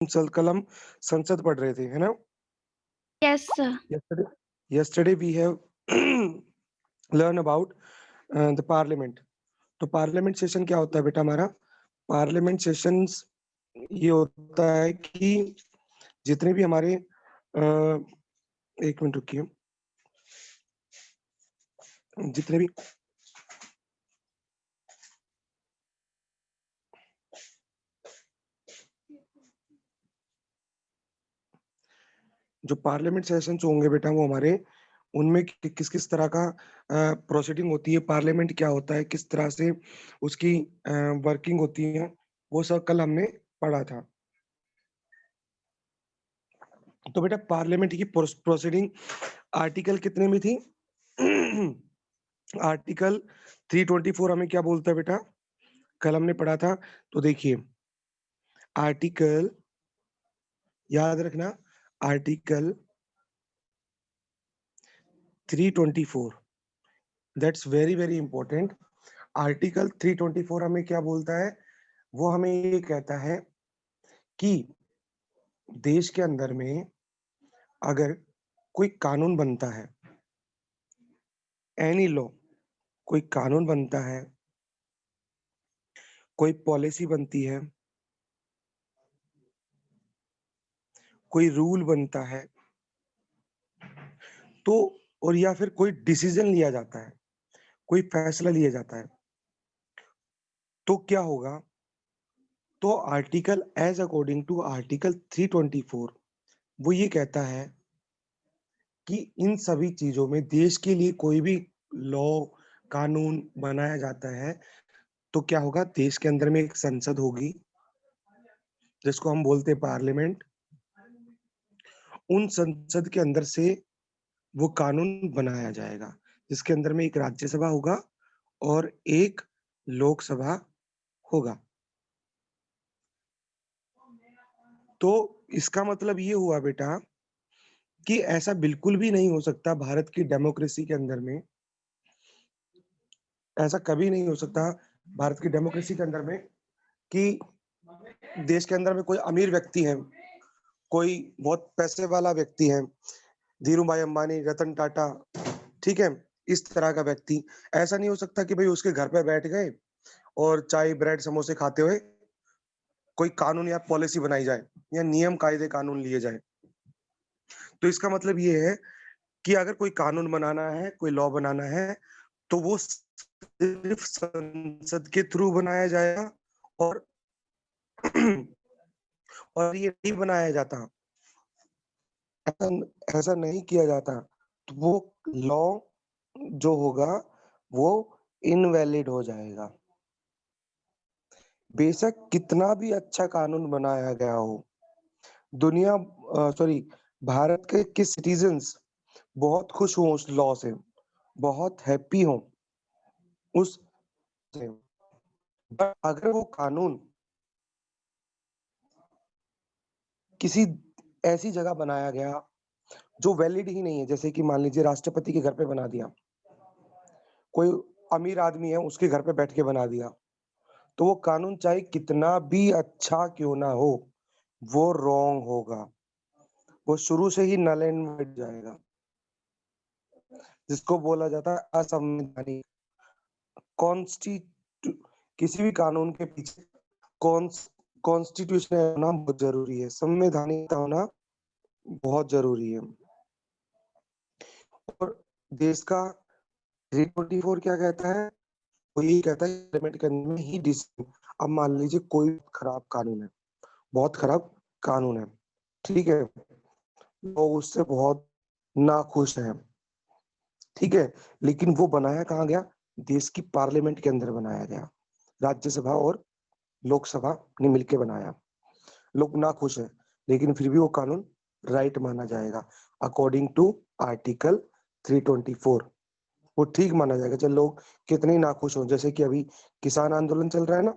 कल हम संसद पढ़ रहे थे, है ना? Yes, sir. Yesterday yesterday we have learn about the parliament. तो पार्लियामेंट सेशन क्या होता है बेटा हमारा? पार्लियामेंट सेशंस ये होता है कि जितने भी हमारे 1 मिनट रुकिए। जितने भी जो पार्लियामेंट सेशंस होंगे बेटा वो हमारे उनमें किस-किस तरह का प्रोसीडिंग होती है, पार्लियामेंट क्या होता है, किस तरह से उसकी वर्किंग होती है, वो सब कल हमने पढ़ा था। तो बेटा पार्लियामेंट की प्रोसीडिंग आर्टिकल कितने में थी? आर्टिकल 324 हमें क्या बोलता है बेटा? कल हमने पढ़ा था, तो देखिए आर्टिकल याद रखना article 324 that's very important. Article 324 हमें क्या बोलता है? वो हमें ये कहता है कि देश के अंदर में अगर कोई कानून बनता है, एनी लॉ कोई कानून बनता है, कोई पॉलिसी बनती है, कोई रूल बनता है, तो और या फिर कोई डिसीजन लिया जाता है, कोई फैसला लिया जाता है, तो क्या होगा? तो article as according to article 324 वो ये कहता है कि इन सभी चीज़ों में देश के लिए कोई भी लॉ, कानून बनाया जाता है, तो क्या होगा? देश के अंदर में एक संसद होगी, जिसको हम बोलते हैं पार्लियामेंट। उन संसद के अंदर से वो कानून बनाया जाएगा, जिसके अंदर में एक राज्यसभा होगा और एक लोकसभा होगा। तो इसका मतलब ये हुआ बेटा कि ऐसा बिल्कुल भी नहीं हो सकता भारत की डेमोक्रेसी के अंदर में, ऐसा कभी नहीं हो सकता भारत की डेमोक्रेसी के अंदर में कि देश के अंदर में कोई अमीर व्यक्ति है, कोई बहुत पैसे वाला व्यक्ति है, धीरूभाई अंबानी, रतन टाटा, ठीक है? इस तरह का व्यक्ति, ऐसा नहीं हो सकता कि भई उसके घर पे बैठ गए और चाय, ब्रेड, समोसे खाते हुए कोई कानून या पॉलिसी बनाई जाए या नियम, कायदे, कानून लिए जाएँ। तो इसका मतलब ये है कि अगर कोई कानून बनाना है, कोई लॉ बनाना है, तो वो सिर्फ़ संसद के थ्रू बनाया जाएगा और और ये नहीं बनाया जाता, ऐसा ऐसा नहीं किया जाता, तो वो लॉ जो होगा, वो इनवैलिड हो जाएगा। बेशक कितना भी अच्छा कानून बनाया गया हो, सॉरी भारत के सिटीज़न्स बहुत खुश हों उस लॉ से, बहुत हैप्पी हों उस से, बट अगर वो कानून किसी ऐसी जगह बनाया गया, जो वैलिड ही नहीं है, जैसे कि मान लीजिए राष्ट्रपति के घर पे बना दिया, कोई अमीर आदमी है, उसके घर पे बैठ के बना दिया, तो वो कानून चाहे कितना भी अच्छा क्यों ना हो, वो रॉन्ग होगा, वो शुरू से ही नल एंड वाइड जाएगा, जिसको बोला जाता है असंवैधानिक। कॉन्स्टिट्यू किसी भी कानून के पीछे कॉन्स्टिट्यूशन होना बहुत ज़रूरी है, संवैधानिकता होना बहुत ज़रूरी है। और देश का 324 क्या कहता है? वो ये कहता है पार्लियामेंट के अंदर में ही अब मान लीजिए कोई खराब कानून है, बहुत खराब कानून है, ठीक है? लोग उससे बहुत नाखुश हैं, ठीक है? लेकिन वो बनाया कहाँ गया? देश की पार्लियामेंट के अंदर बनाया गया। राज्यसभा और लोकसभा ने मिलके बनाया। लोग नाखुश हैं, लेकिन फिर भी वो कानून राइट माना जाएगा अकॉर्डिंग टू आर्टिकल 324 वो ठीक माना जाएगा, चाहे लोग कितने ही नाखुश हों। जैसे कि अभी किसान आंदोलन चल रहा है ना,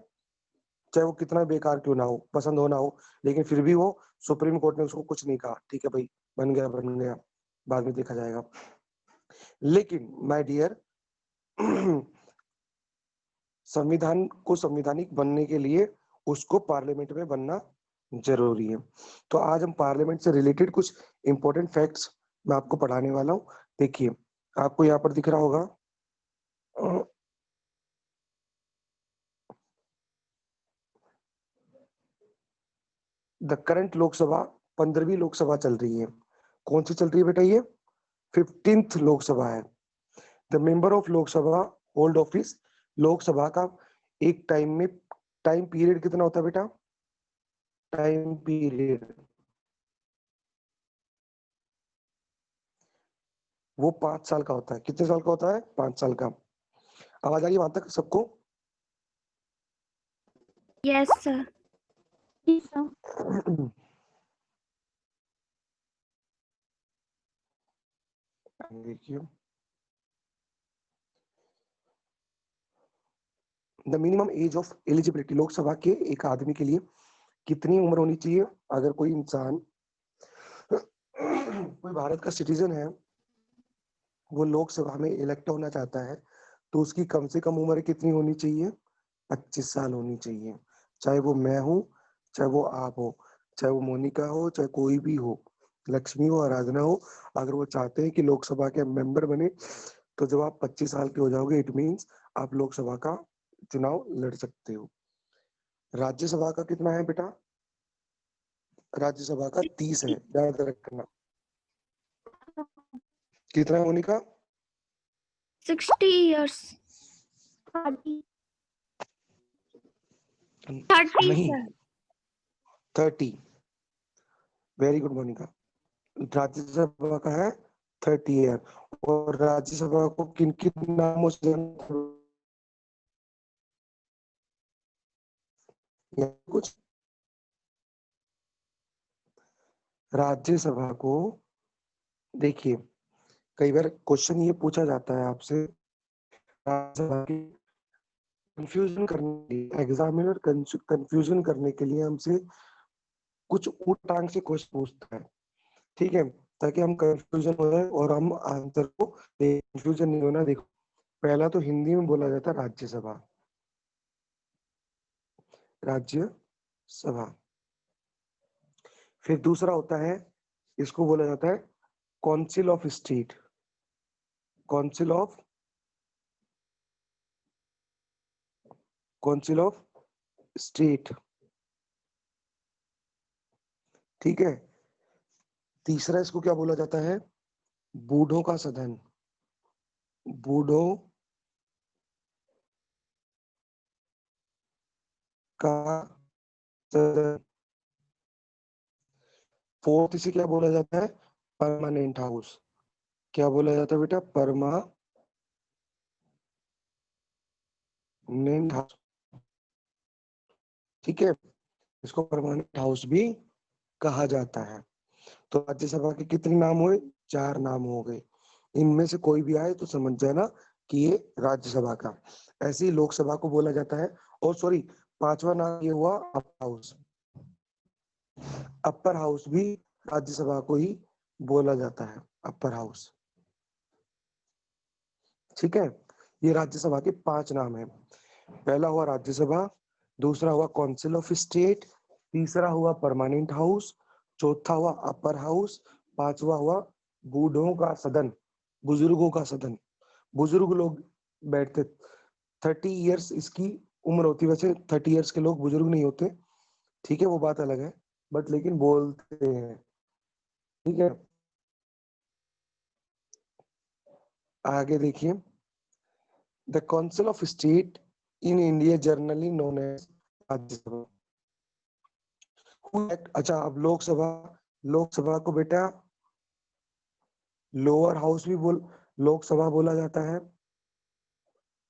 चाहे वो कितना बेकार क्यों ना हो, पसंद हो ना हो, लेकिन फिर भी वो सुप्रीम कोर्ट ने उसको कुछ नहीं कहा, ठीक है भाई, बन गया, बाद में देखा जाएगा। लेकिन माय डियर संविधान को संवैधानिक बनने के लिए उसको पार्लियामेंट में बनना जरूरी है। तो आज हम पार्लियामेंट से रिलेटेड कुछ इंपॉर्टेंट फैक्ट्स मैं आपको पढ़ाने वाला हूँ। देखिए, आपको यहाँ पर दिख रहा होगा द करंट लोकसभा 15वीं लोकसभा चल रही है। कौन सी चल रही है बेटा? ये 15th लोकसभा है। The member of Lok Sabha hold office, Lok Sabha का एक टाइम में टाइम पीरियड कितना होता है बेटा? टाइम पीरियड वो 5 साल का होता है। कितने साल का होता है? 5 साल का। आवाज आ रही है वहां तक सबको? Yes, sir. जी सर। देखिए, the minimum age of eligibility, Lok Sabha के एक आदमी के लिए कितनी उम्र होनी चाहिए? अगर कोई इंसान कोई भारत का सिटीजन है, वो लोकसभा में इलेक्ट होना चाहता है, तो उसकी कम से कम उम्र कितनी होनी चाहिए? 25 साल होनी चाहिए। चाहे वो मैं हूँ, चाहे वो आप हो, चाहे वो मोनिका हो, चाहे कोई भी हो, लक्ष्मी हो, आराधना हो, अगर वो चाहते हैं कि लोकसभा के मेंबर बने, तो जब आप 25 साल के हो जाओगे, इट मीन्स आप लोकसभा का चुनाव लड़ सकते हो। राज्यसभा का कितना है बेटा? राज्यसभा का 30 है, याद रखना। कितना है मोनिका? 60 years. 30 30, नहीं, sir. 30। Very good Monika. Rajya Sabha का है 30 ईयर। और राज्यसभा को किन किन नामों से कुछ राज्यसभा को, देखिए, कई बार क्वेश्चन ये पूछा जाता है आपसे राज्यसभा की कंफ्यूजन करने के लिए, एग्जामिनर कंफ्यूजन करने के लिए हमसे कुछ ऊट टांग से क्वेश्चन पूछता है, ठीक है, ताकि हम कंफ्यूजन हो जाए और हम आंसर को, कंफ्यूजन नहीं होना। देखो, पहला तो हिंदी में बोला जाता है राज्यसभा, राज्यसभा। फिर दूसरा होता है, इसको बोला जाता है council of state, council of council of state, ठीक है। तीसरा इसको क्या बोला जाता है? बूढ़ों का सदन, बूढ़ों का सदन। फोर्थ इसे क्या बोला जाता है? Permanent house. क्या बोला जाता है बेटा? परमानेंट हाउस, ठीक है। इसको परमानेंट हाउस भी कहा जाता है। तो राज्यसभा के कितने नाम हुए? 4 नाम हो गए। इनमें से कोई भी आए तो समझ जाना कि ये राज्यसभा का। ऐसे ही लोकसभा को बोला जाता है। और सॉरी, 5वां नाम ये हुआ अपर हाउस। अपर हाउस भी राज्यसभा को ही बोला जाता है, अपर हाउस, ठीक है। ये राज्यसभा के 5 नाम है। पहला हुआ राज्यसभा, दूसरा हुआ काउंसिल ऑफ स्टेट, तीसरा हुआ परमानेंट हाउस, चौथा हुआ अपर हाउस, पांचवा हुआ बूढ़ों का सदन, बुजुर्गों का सदन, बुजुर्ग लोग बैठते। 30 इयर्स इसकी उम्र होती है। वैसे 30 इयर्स के लोग बुजुर्ग नहीं होते, ठीक है, वो बात अलग है, बट लेकिन बोलते हैं, ठीक है। आगे देखिए, the council of state in India generally known as Rajya Sabha. अच्छा, अब लोकसभा, लोकसभा को बेटा लोअर हाउस भी लोकसभा बोला जाता है,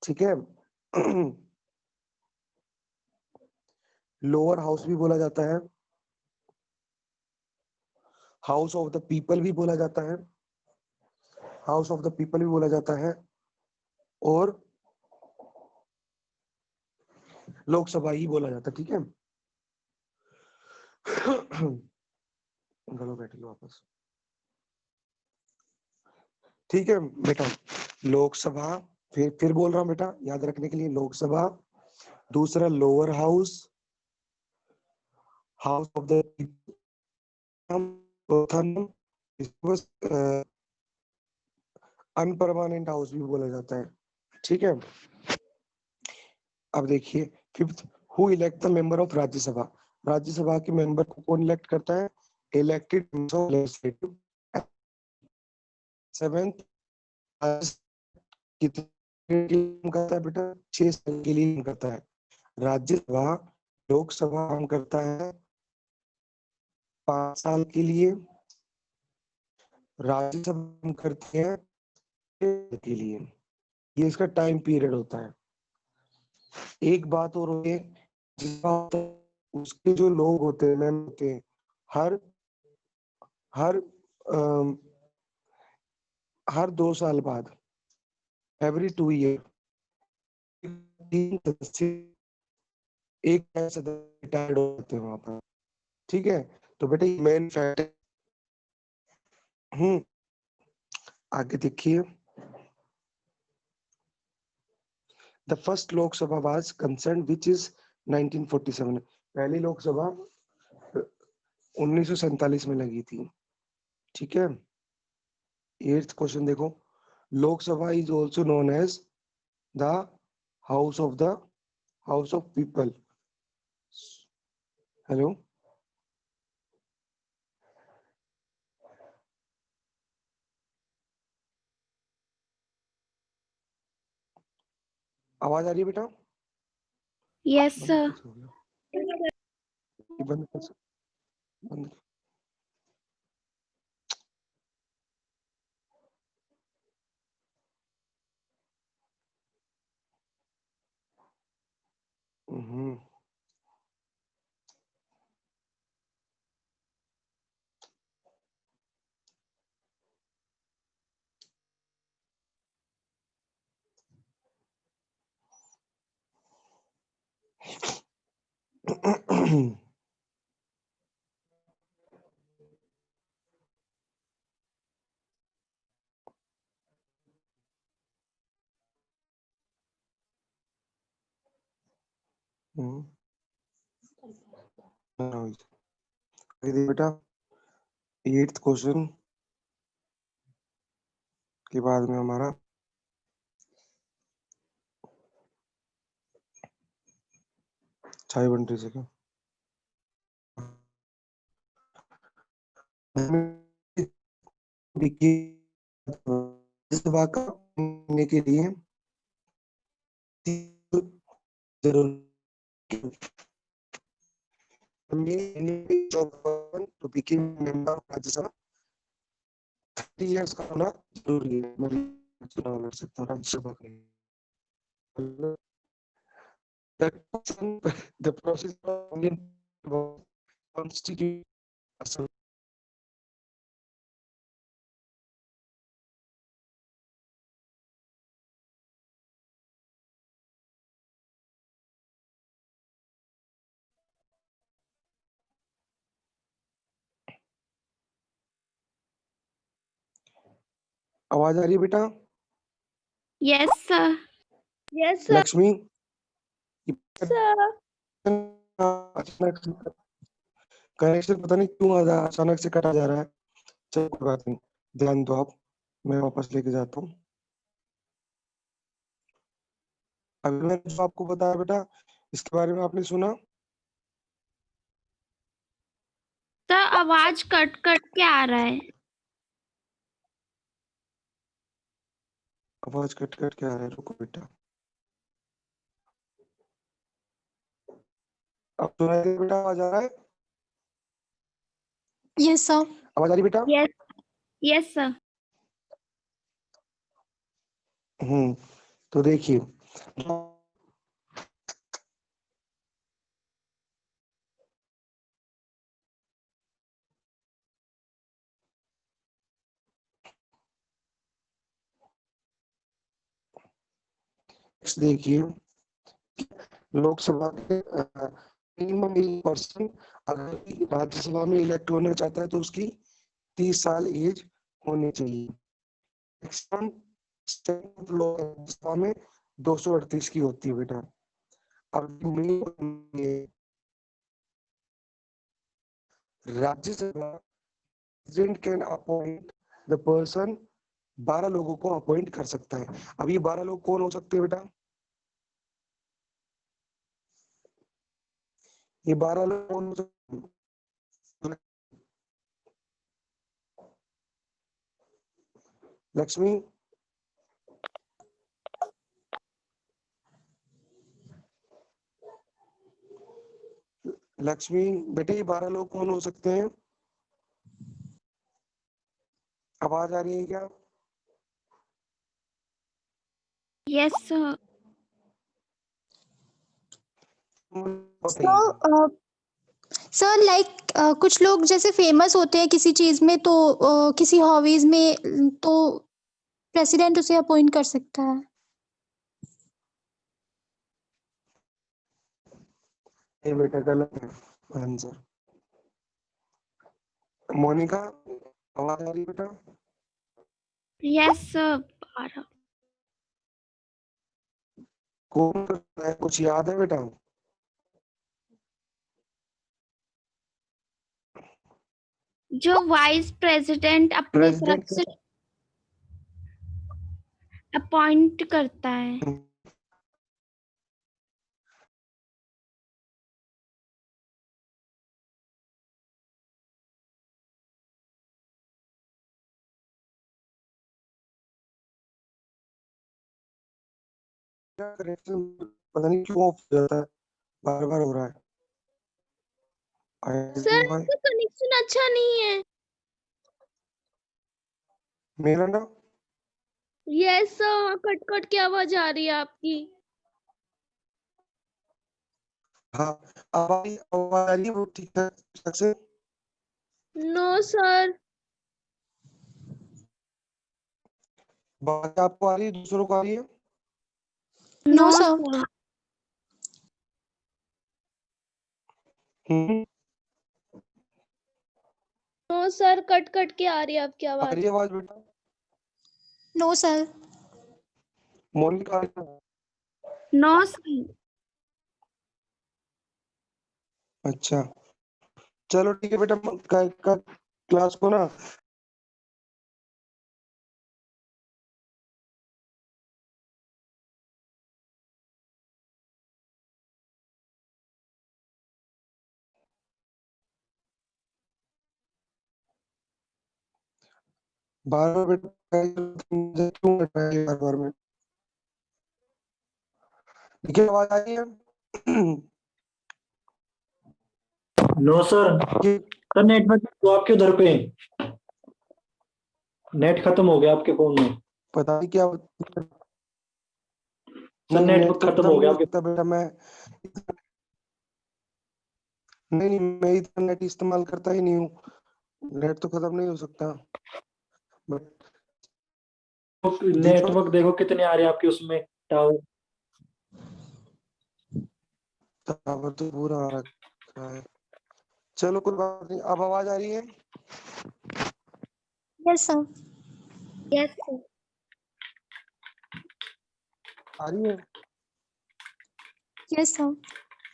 ठीक है। लोअर हाउस भी बोला जाता है, हाउस ऑफ द पीपल भी बोला जाता है, हाउस ऑफ द पीपल भी बोला जाता है, और लोकसभा ही बोला जाता है, ठीक है। चलो बैठिए वापस, ठीक है बेटा। लोकसभा, फिर बोल रहा हूँ बेटा, याद रखने के लिए, लोकसभा, दूसरा lower house, house of the चौथा नाम इसको अनपरमानेंट हाउस भी बोला जाता है, ठीक है। अब देखिए fifth, who elect the member of Rajya Sabha. Rajya Sabha के मेंबर को कौन इलेक्ट करता है? Elected legislative. सेवेंथ, कितने काम करता है बेटा? 6 साल के लिए करता है। राज्यसभा, लोकसभा काम करता है 5 साल के लिए, राज्यसभा काम करती है के लिए। ये इसका टाइम पीरियड होता है। एक बात और होती है, उसके जो लोग होते हैं, मैम होते हैं, हर हर अम, हर 2 साल बाद, एवरी 2 ईयर, एक सदस्य रिटायर्ड होते हैं वहां पर, ठीक है। तो बेटा ये मेन फैक्ट। आगे देखिए, the first Lok Sabha was concern which is 1947। पहली लोकसभा 1947 में लगी थी, ठीक है। 8th क्वेश्चन देखो, Lok Sabha is also known as the house of people. Hello, आवाज आ रही है बेटा? Yes, बंद sir. कैसे हो गया? ये बंद कैसे? बंद। हम्म बेटा 8th क्वेश्चन के बाद में हमारा चाय बन रही है। इस बात करने के लिए to become member of Rajya Sabha 30 years का होना जरूरी है। मैं चुनाव लड़ सकता हूँ राज्यसभा के लिए। The process of Indian constitution। आवाज आ रही है बेटा? Yes, sir. Yes, sir. Lakshmi, Sir. अचानक कनेक्शन पता नहीं क्यों अचानक से कटा जा रहा है। चलो कोई बात नहीं, ध्यान दो आप, मैं वापस लेके जाता हूँ। अभी मैंने जो आपको बताया बेटा, इसके बारे में आपने सुना? तो आवाज कट कट के आ रहा है। आवाज कट कट के आ रहा है, रुको बेटा। अब सुनाई दे बेटा? आवाज आ रहा है? Yes, sir. आवाज आ रही बेटा? Yes, yes, sir. तो देखिए, देखिए लोकसभा के मिनिमम एक पर्सन अगर राज्यसभा में इलेक्ट होना चाहता है तो उसकी 30 साल एज होनी चाहिए। मैक्सिमम लोकसभा में 238 की होती है बेटा। अब Rajya Sabha president can appoint the person, 12 लोगों को अपॉइंट कर सकता है। अब ये 12 लोग कौन हो सकते हैं बेटा? ये 12 लोग कौन हो सकते हैं? लक्ष्मी, लक्ष्मी बेटे ये 12 लोग कौन हो सकते हैं? आवाज आ रही है क्या? Yes, sir. So sir like कुछ लोग जैसे फेमस होते हैं किसी चीज में तो किसी हॉबीज में तो प्रेसिडेंट उसे अपॉइंट कर सकता है। ये बेटा गलत है आंसर। मोनिका आवाज आ रही है बेटा? Yes, sir. Bharat. कौन करता है? कुछ याद है बेटा? जो वाइस प्रेसिडेंट अपने तरफ प्रेसिडेंट से अपॉइंट करता है। कनेक्शन पता नहीं क्यों ऑफ हो जाता है, बार बार हो रहा है। सर आपका कनेक्शन अच्छा नहीं है। मेरा ना यस सर कट कट के आवाज आ रही है आपकी। हाँ आवाज आ रही है वो ठीक ठाक से? No sir. बात आपको आ रही है, दूसरों को आ रही है? No No, sir. sir. No sir cut cut के आ रही है आपकी आ आवाज। रही है आवाज बेटा? No sir. मोनिका आ रही है? No, sir. अच्छा चलो ठीक है बेटा, क्लास को ना बार बार बेटा क्यों कर रहा है बार बार में? देखिए आवाज आ रही है? No sir. ये सर नेटवर्क तो आपके उधर पे नेट खत्म हो गया आपके फोन में। पता नहीं क्या सर नहीं, नेट नेटवर्क तो खत्म खत्म हो नहीं गया हो आपके। सकता बेटा। नहीं मैं इतना नेट इस्तेमाल करता ही नहीं हूँ, नेट तो खत्म नहीं हो सकता। बट दीपक नेटवर्क देखो कितने आ रहे हैं आपके उसमें टावर। टावर तो पूरा आ रखा है। चलो कोई बात नहीं, अब आवाज आ रही है? Yes sir. Yes sir. आ रही है? Yes sir.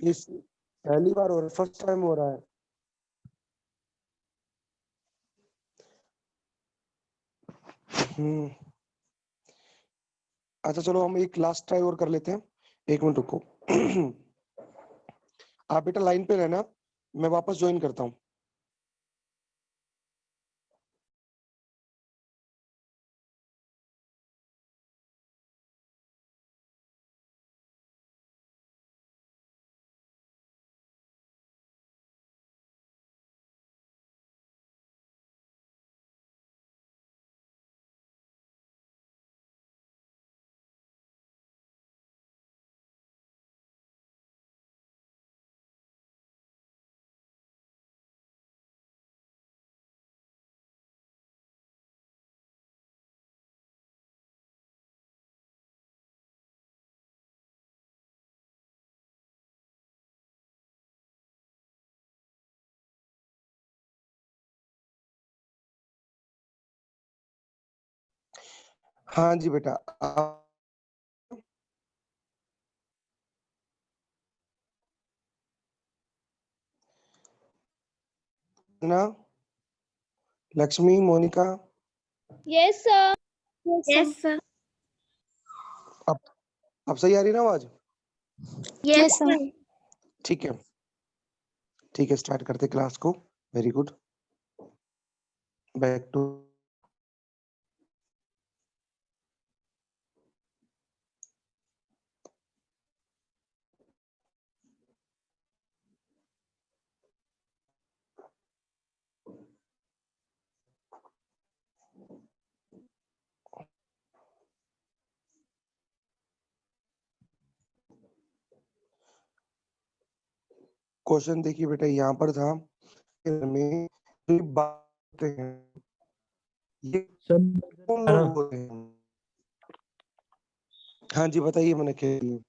इस पहली बार हो रहा है, फर्स्ट टाइम हो रहा है। हम्म अच्छा चलो हम एक लास्ट ट्राई और कर लेते हैं, 1 मिनट रुको। आप बेटा लाइन पे रहना, मैं वापस ज्वाइन करता हूँ। हाँ जी बेटा ना, Lakshmi, Monika, yes sir. Yes sir. अब सही आ रही ना आवाज? Yes sir. सर। ठीक है, ठीक है, स्टार्ट करते क्लास को। Very good, back to question. देखिए बेटा, यहाँ पर था में जो बात हैं, ये सर कौन लोग होते हैं? हाँ जी, बताइए। मैंने खेल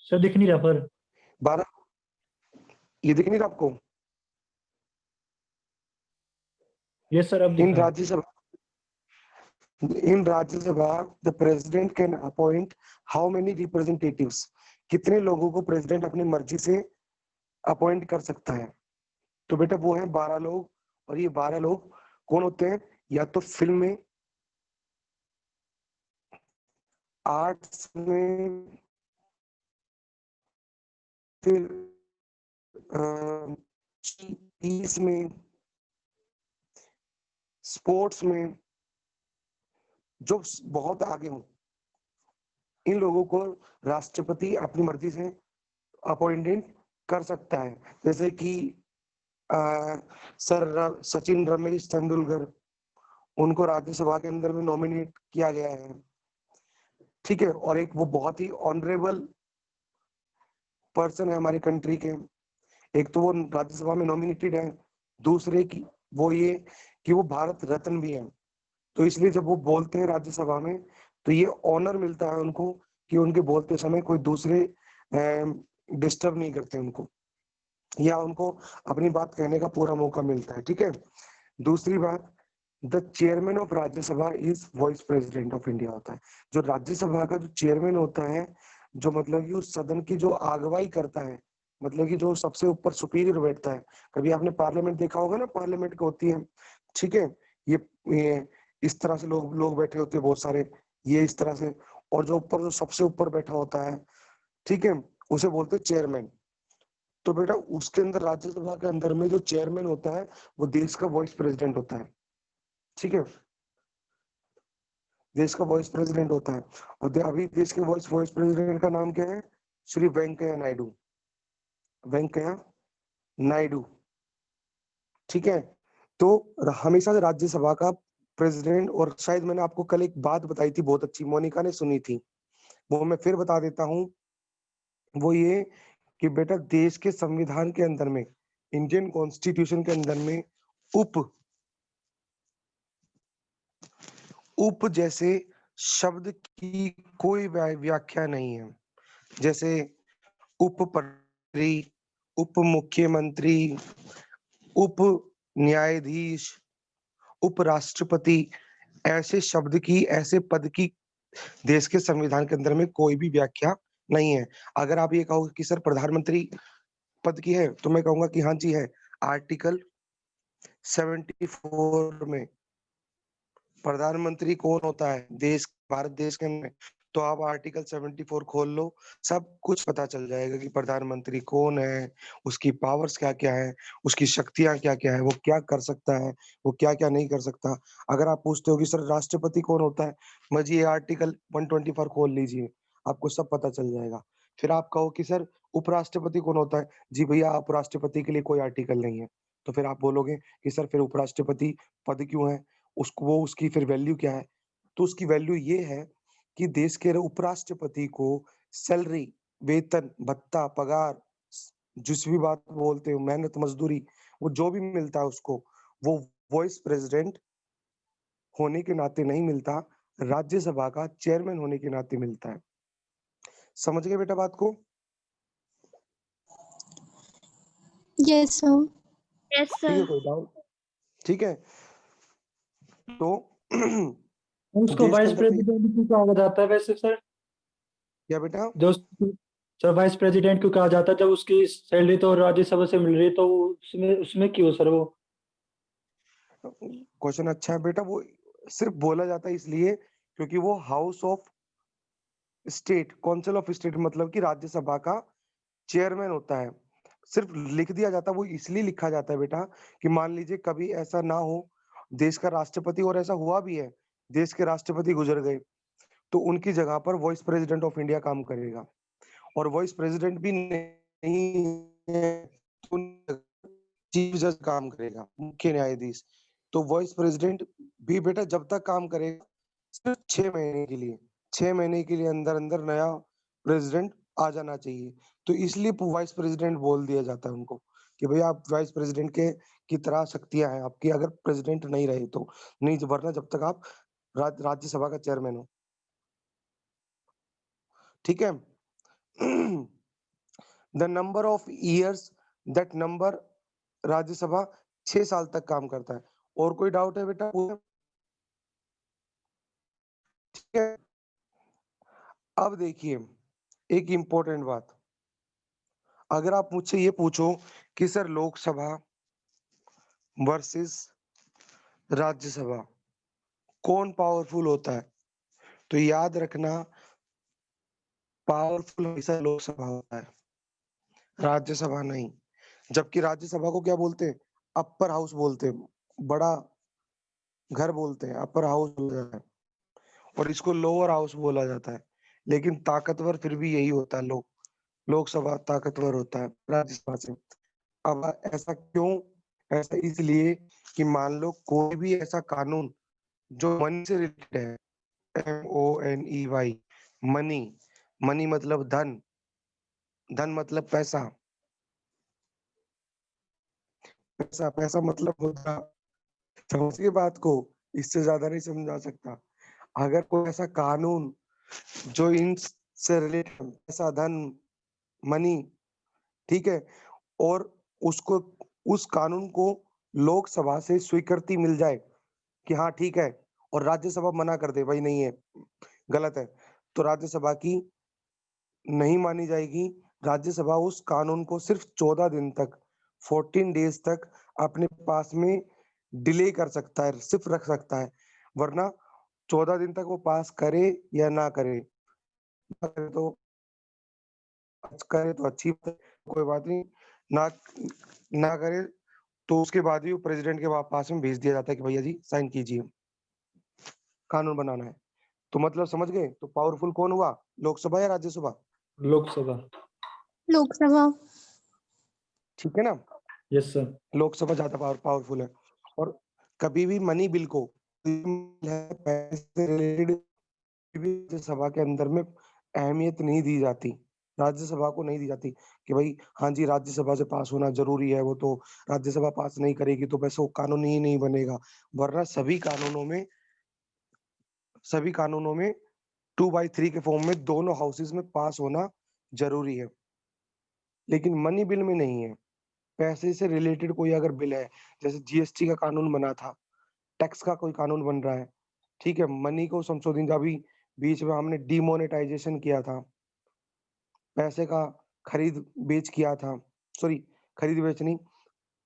सर दिख नहीं रहा पर 12, ये दिख नहीं रहा आपको? यस सर अब दिख इन रहा है। Rajya Sabha the president can appoint how many representatives? कितने लोगों को प्रेसिडेंट अपनी मर्जी से अपॉइंट कर सकता है? तो बेटा वो है 12 लोग। और ये 12 लोग कौन होते हैं? या तो फिल्म में, आर्ट्स में, फिर पीस में, स्पोर्ट्स में, जो बहुत आगे हो। इन लोगों को राष्ट्रपति अपनी मर्जी से अपॉइंटेड कर सकता है। जैसे कि सचिन रमेश तेंदुलकर, उनको राज्यसभा के अंदर में नॉमिनेट किया गया है। ठीक है, और एक वो बहुत ही ऑनरेबल पर्सन है हमारी कंट्री के। एक तो वो राज्यसभा में नॉमिनेटेड है, दूसरे की वो ये कि वो भारत रत्न भी है। तो इसलिए जब वो बोलते हैं राज्यसभा में, तो ये ऑनर मिलता है उनको कि उनके बोलते समय कोई दूसरे डिस्टर्ब नहीं करते उनको, या उनको अपनी बात कहने का पूरा मौका मिलता है। ठीक है। दूसरी बात, the chairman of Rajya Sabha is vice president of India होता है। जो राज्यसभा का जो चेयरमैन होता है, जो मतलब कि उस सदन की जो अगुवाई करता है, मतलब कि जो सबसे ऊपर सुपीरियर बैठता है। कभी आपने पार्लियामेंट देखा होगा ना, पार्लियामेंट का होती है। ठीक है, ये इस तरह से लोग लोग बैठे होते हैं बहुत सारे, ये इस तरह से। और जो ऊपर जो सबसे ऊपर बैठा होता है, ठीक है, उसे बोलते हैं चेयरमैन। तो बेटा उसके अंदर राज्यसभा के अंदर में जो चेयरमैन होता है, वो देश का वाइस प्रेसिडेंट होता है। ठीक है, देश का वाइस प्रेसिडेंट होता है। और अभी देश के वाइस प्रेसिडेंट का नाम क्या है? श्री वेंकैया नायडू। वेंकैया नायडू। ठीक है। तो हमेशा से राज्यसभा का प्रेसिडेंट, और शायद मैंने आपको कल एक बात बताई थी बहुत अच्छी, मोनिका ने सुनी थी, वो मैं फिर बता देता हूँ। वो ये कि बेटा देश के संविधान के अंदर में, इंडियन कॉन्स्टिट्यूशन के अंदर में उप उप जैसे शब्द की कोई व्याख्या नहीं है। जैसे उप प्रधानमंत्री, उप मुख्यमंत्री, उप न्यायाधीश, उपराष्ट्रपति, ऐसे शब्द की, ऐसे पद की देश के संविधान के अंदर में कोई भी व्याख्या नहीं है। अगर आप ये कहो कि सर प्रधानमंत्री पद की है, तो मैं कहूंगा कि हाँ जी है। आर्टिकल 74 में प्रधानमंत्री कौन होता है देश, भारत देश के अंदर। तो आप आर्टिकल 74 खोल लो, सब कुछ पता चल जाएगा कि प्रधानमंत्री कौन है, उसकी पावर्स क्या क्या है, उसकी शक्तियां क्या क्या है, वो क्या कर सकता है, वो क्या क्या नहीं कर सकता। अगर आप पूछते हो कि सर राष्ट्रपति कौन होता है, मजी ये आर्टिकल 124 खोल लीजिए, आपको सब पता चल जाएगा। फिर आप कहो कि सर उपराष्ट्रपति कौन होता है, जी भैया उपराष्ट्रपति के लिए कोई आर्टिकल नहीं है। तो फिर आप बोलोगे कि सर फिर उपराष्ट्रपति पद क्यों है, उसको वो उसकी फिर वैल्यू क्या है? तो उसकी वैल्यू ये है कि देश के उपराष्ट्रपति को सैलरी, वेतन, भत्ता, पगार, जिस भी बात बोलते हो, मेहनत मजदूरी, वो जो भी मिलता है उसको, वो वाइस प्रेसिडेंट होने के नाते नहीं मिलता, राज्यसभा का चेयरमैन होने के नाते मिलता है। समझ गए बेटा बात को? Yes, sir. यस ठीक है, सर। कोई डाउट? ठीक है। तो उसको देश के वाइस अंदर में प्रेसिडेंट क्यों कहा जाता है वैसे सर? क्या बेटा? जो सर वाइस प्रेसिडेंट क्यों कहा जाता है, जब उसकी सैलरी तो राज्यसभा से मिल रही है, तो उसमें उसमें क्यों सर वो? क्वेश्चन अच्छा है बेटा। वो सिर्फ बोला जाता है इसलिए क्योंकि वो house of state, council of state मतलब कि राज्यसभा का चेयरमैन होता है। सिर्फ लिख दिया जाता है, वो इसलिए लिखा जाता है बेटा कि मान लीजिए कभी ऐसा ना हो, देश का राष्ट्रपति, और ऐसा हुआ भी है, देश के राष्ट्रपति गुजर गए तो उनकी जगह पर वॉइस प्रेसिडेंट ऑफ इंडिया काम करेगा। और वॉइस प्रेसिडेंट भी नहीं है तो चीफ जज काम करेगा, मुख्य न्यायाधीश। तो वॉइस प्रेसिडेंट भी बेटा जब तक काम करेगा सिर्फ 6 महीने के लिए, 6 महीने के लिए अंदर अंदर नया प्रेसिडेंट आ जाना चाहिए। तो इसलिए वाइस प्रेसिडेंट बोल दिया जाता है उनको कि भाई आप वाइस प्रेसिडेंट के की तरह शक्तियां हैं आपकी, अगर प्रेसिडेंट नहीं रहे तो। नहीं, वरना जब तक आप राज्यसभा का चेयरमैन हो। ठीक है। The number of years, that number, Rajya Sabha 6 साल तक काम करता है। और कोई डाउट है बेटा? ठीक है। अब देखिए एक इंपॉर्टेंट बात, अगर आप मुझसे ये पूछो कि सर लोकसभा वर्सेस राज्यसभा कौन पावरफुल होता है, तो याद रखना पावरफुल हमेशा लोकसभा होता है, राज्यसभा नहीं। जबकि राज्यसभा को क्या बोलते हैं? अपर हाउस बोलते हैं, बड़ा घर बोलते हैं, अपर हाउस बोला जाता है। और इसको लोअर हाउस बोला जाता है। लेकिन ताकतवर फिर भी यही होता है, लोकसभा ताकतवर होता है राज्यसभा से। अब ऐसा क्यों? ऐसा इसलिए कि मान लो कोई भी ऐसा कानून जो मनी से रिलेटेड है, MONEY, मनी, मनी मतलब धन, धन मतलब पैसा, पैसा पैसा मतलब मुद्रा। समझिए बात को, इससे ज्यादा नहीं समझा सकता। अगर कोई ऐसा कानून जो इन से रिलेटेड, पैसा, धन, मनी, ठीक है, और उसको, उस कानून को लोकसभा से स्वीकृति मिल जाए कि हाँ ठीक है, और राज्यसभा मना कर दे भाई नहीं है, गलत है, तो राज्यसभा की नहीं मानी जाएगी। राज्यसभा उस कानून को सिर्फ 14 दिन तक, 14 डेज तक अपने पास में डिले कर सकता है, सिर्फ रख सकता है। वरना 14 दिन तक वो पास करे या ना करे, ना करे तो अच्छी बात है, कोई बात नहीं। ना ना करे तो उसके बाद भी वो प्रेसिडेंट के पास में भेज दिया जाता है कि भैया जी साइन कीजिए, कानून बनाना है। तो मतलब समझ गए, तो पावरफुल कौन हुआ, लोकसभा या राज्यसभा? लोकसभा। लोकसभा। ठीक है ना, यस सर। लोकसभा ज्यादा पावरफुल है। और कभी भी मनी बिल को पैसे से रिलेटेड राज्यसभा के अंदर में अहमियत नहीं दी जाती, राज्यसभा को नहीं दी जाती कि भाई हाँ जी राज्यसभा से पास होना जरूरी है, वो तो राज्यसभा पास नहीं करेगी तो वैसे वो कानून ही नहीं बनेगा। वरना सभी कानूनों में 2/3 के फॉर्म में दोनों हाउसेज में पास होना जरूरी है। लेकिन मनी बिल में नहीं है। पैसे से रिलेटेड कोई अगर बिल है, जैसे GST का कानून बना था, टैक्स का कोई कानून बन रहा है, ठीक है, मनी को संशोधित, अभी बीच में हमने डिमोनेटाइजेशन किया था, पैसे का खरीद बेच किया था, सॉरी, खरीद बेच नहीं,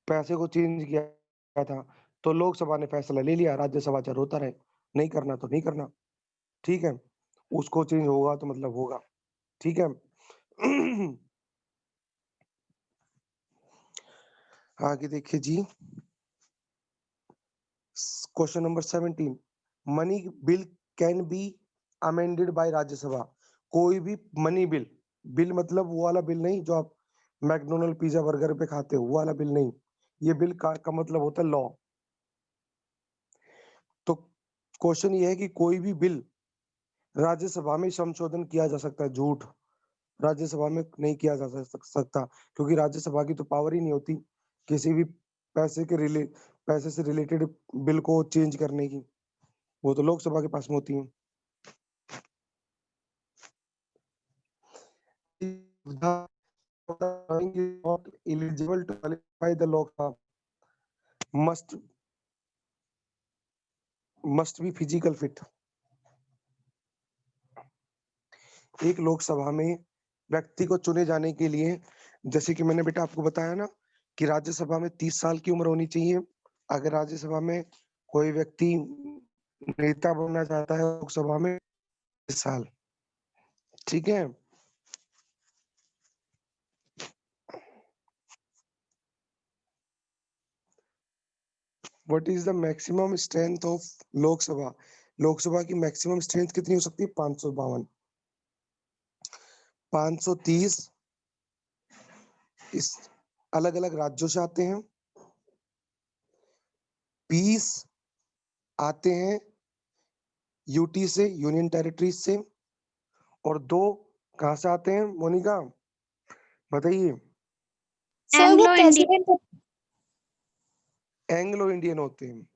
पैसे को चेंज किया था, तो लोकसभा ने फैसला ले लिया, राज्यसभा चाहे रोता रहे, नहीं करना तो नहीं करना, ठीक है, उसको चेंज होगा तो मतलब होगा, ठीक है। आगे देखिए जी, question number 17, money bill can be amended by Rajya Sabha. कोई भी मनी बिल, बिल मतलब वो वाला बिल नहीं जो आप मैकडोनल्ड पिज्जा बर्गर पे खाते हो, वो वाला बिल नहीं, ये बिल का मतलब होता है लॉ। तो क्वेश्चन ये है कि कोई भी बिल राज्यसभा में संशोधन किया जा सकता है, झूठ, राज्यसभा में नहीं किया जा सकता, क्योंकि राज्यसभा की तो पावर ही नहीं होती किसी भी पैसे से रिलेटेड बिल को चेंज करने की, वो तो लोकसभा के पास में होती है। not eligible to qualify the Lok Sabha must be physical fit। एक लोकसभा में व्यक्ति को चुने जाने के लिए, जैसे कि मैंने बेटा आपको बताया ना कि राज्यसभा में 30 साल की उम्र होनी चाहिए। अगर राज्यसभा में कोई व्यक्ति नेता बनना चाहता है लोकसभा में 30 साल, ठीक है। What is the maximum strength of Lok Sabha? Lok Sabha की मैक्सिमम स्ट्रेंथ कितनी हो सकती है? 552, 530 इस अलग अलग राज्यों से आते हैं, 20 आते हैं यूटी से, यूनियन टेरिटरीज से, और 2 कहां से आते हैं मोनिका बताइए? सर वो Anglo Indian president Anglo Indian होते हैं,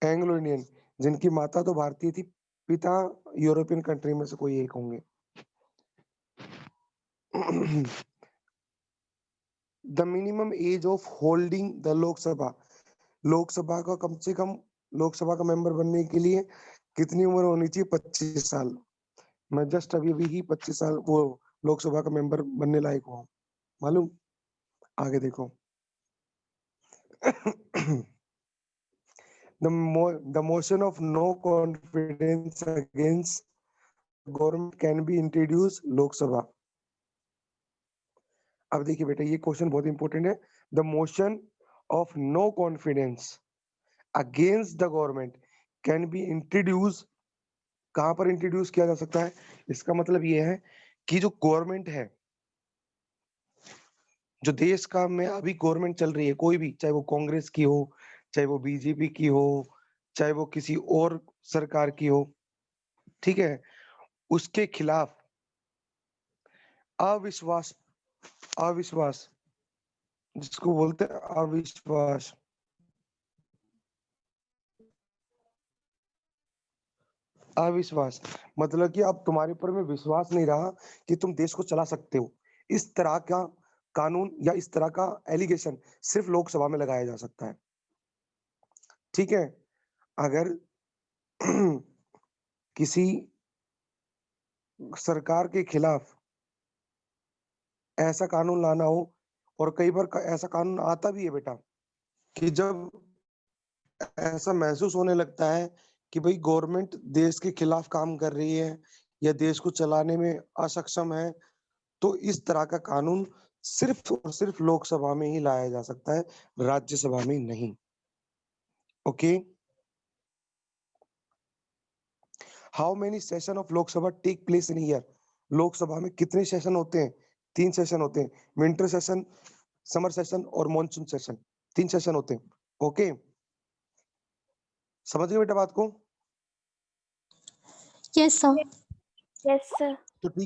एंग्लो इंडियन, जिनकी माता तो भारतीय थी, पिता यूरोपियन कंट्री में से कोई एक होंगे। The minimum age of holding the Lok Sabha, Lok Sabha का कम से कम लोकसभा का मेंबर बनने के लिए कितनी उम्र होनी चाहिए? 25 साल। मैं जस्ट अभी ही 25 साल वो लोकसभा का मेंबर बनने लायक हुआ, मालूम? आगे देखो। the motion of no confidence against government can be introduced Lok Sabha. अब देखिए बेटा ये क्वेश्चन बहुत इंपॉर्टेंट है। The motion of no confidence against the government can be introduce, कहां पर इंट्रोड्यूस किया जा सकता है? इसका मतलब ये है कि जो गवर्नमेंट है, जो देश का में अभी गवर्नमेंट चल रही है, कोई भी, चाहे वो कांग्रेस की हो, चाहे वो बीजेपी की हो, चाहे वो किसी और सरकार की हो, ठीक है, उसके खिलाफ अविश्वास, अविश्वास जिसको बोलते हैं अविश्वास, अविश्वास मतलब कि अब तुम्हारे ऊपर में विश्वास नहीं रहा कि तुम देश को चला सकते हो, इस तरह का कानून या इस तरह का एलिगेशन सिर्फ लोकसभा में लगाया जा सकता है, ठीक है। अगर किसी सरकार के खिलाफ ऐसा कानून लाना हो, और कई बार ऐसा कानून आता भी है बेटा, कि जब ऐसा महसूस होने लगता है कि भाई गवर्नमेंट देश के खिलाफ काम कर रही है या देश को चलाने में असक्षम है, तो इस तरह का कानून सिर्फ और सिर्फ लोकसभा में ही लाया जा सकता है, राज्यसभा में नहीं। Okay. How many session of Lok Sabha take place in year? Lok Sabha में कितने सेशन होते हैं? 3 सेशन होते हैं, विंटर सेशन, समर सेशन और मॉनसून सेशन, 3 सेशन होते हैं। ओके, समझ गए बेटा बात को? Yes sir. Yes, sir. तो ठीक